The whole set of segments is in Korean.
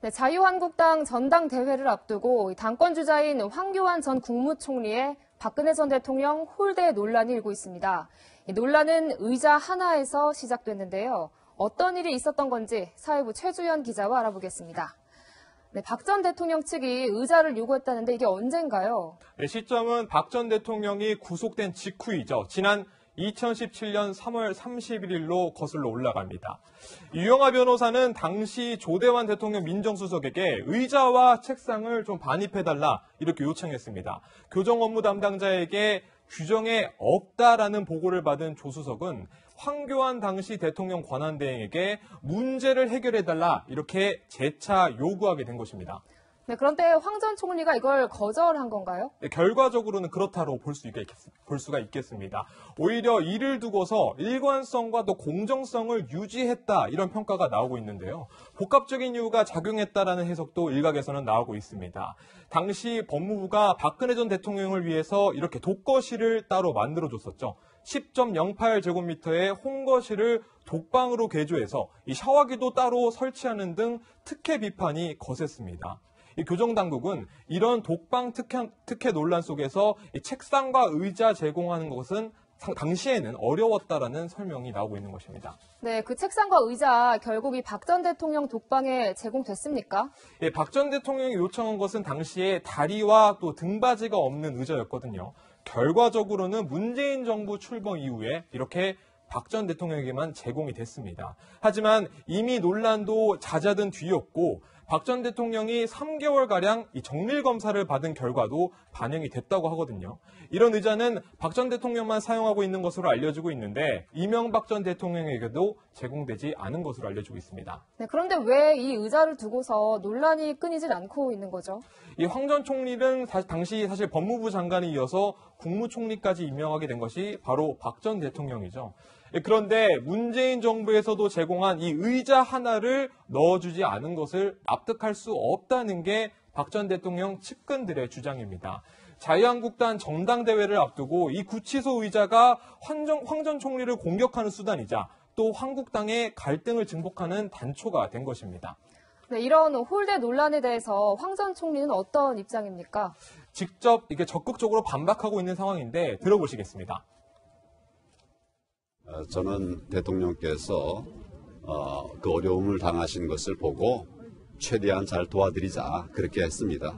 네, 자유한국당 전당대회를 앞두고 당권 주자인 황교안 전 국무총리의 박근혜 전 대통령 홀대 논란이 일고 있습니다. 이 논란은 의자 하나에서 시작됐는데요. 어떤 일이 있었던 건지 사회부 최주현 기자와 알아보겠습니다. 네, 박 전 대통령 측이 의자를 요구했다는데 이게 언젠가요? 네, 시점은 박 전 대통령이 구속된 직후이죠. 지난 2017년 3월 31일로 거슬러 올라갑니다. 유영하 변호사는 당시 조대환 대통령 민정수석에게 의자와 책상을 좀 반입해달라 이렇게 요청했습니다. 교정 업무 담당자에게 규정에 없다라는 보고를 받은 조 수석은 황교안 당시 대통령 권한대행에게 문제를 해결해달라 이렇게 재차 요구하게 된 것입니다. 네, 그런데 황 전 총리가 이걸 거절한 건가요? 네, 결과적으로는 그렇다고 볼 수가 있겠습니다. 오히려 이를 두고서 일관성과 또 공정성을 유지했다 이런 평가가 나오고 있는데요. 복합적인 이유가 작용했다라는 해석도 일각에서는 나오고 있습니다. 당시 법무부가 박근혜 전 대통령을 위해서 이렇게 독거실을 따로 만들어줬었죠. 10.08제곱미터의 홍거실을 독방으로 개조해서 이 샤워기도 따로 설치하는 등 특혜 비판이 거셌습니다. 이 교정당국은 이런 독방 특혜 논란 속에서 이 책상과 의자 제공하는 것은 당시에는 어려웠다라는 설명이 나오고 있는 것입니다. 네, 그 책상과 의자 결국 이 박 전 대통령 독방에 제공됐습니까? 예, 박 전 대통령이 요청한 것은 당시에 다리와 또 등받이가 없는 의자였거든요. 결과적으로는 문재인 정부 출범 이후에 이렇게 박 전 대통령에게만 제공이 됐습니다. 하지만 이미 논란도 잦아든 뒤였고 박 전 대통령이 3개월가량 이 정밀검사를 받은 결과도 반영이 됐다고 하거든요. 이런 의자는 박 전 대통령만 사용하고 있는 것으로 알려지고 있는데 이명박 전 대통령에게도 제공되지 않은 것으로 알려지고 있습니다. 네, 그런데 왜 이 의자를 두고서 논란이 끊이질 않고 있는 거죠? 이 황 전 총리는 당시 사실 법무부 장관에 이어서 국무총리까지 임명하게 된 것이 바로 박 전 대통령이죠. 그런데 문재인 정부에서도 제공한 이 의자 하나를 넣어주지 않은 것을 납득할 수 없다는 게 박 전 대통령 측근들의 주장입니다. 자유한국당 전당대회를 앞두고 이 구치소 의자가 황 전 총리를 공격하는 수단이자 또 한국당의 갈등을 증폭하는 단초가 된 것입니다. 네, 이런 홀대 논란에 대해서 황 전 총리는 어떤 입장입니까? 직접 이게 적극적으로 반박하고 있는 상황인데 들어보시겠습니다. 저는 대통령께서 그 어려움을 당하신 것을 보고 최대한 잘 도와드리자 그렇게 했습니다.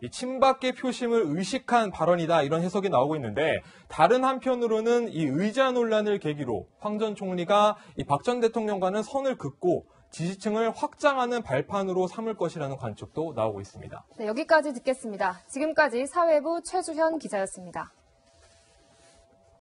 이 친박계 표심을 의식한 발언이다 이런 해석이 나오고 있는데 다른 한편으로는 이 의자 논란을 계기로 황 전 총리가 이 박 전 대통령과는 선을 긋고 지지층을 확장하는 발판으로 삼을 것이라는 관측도 나오고 있습니다. 네, 여기까지 듣겠습니다. 지금까지 사회부 최주현 기자였습니다.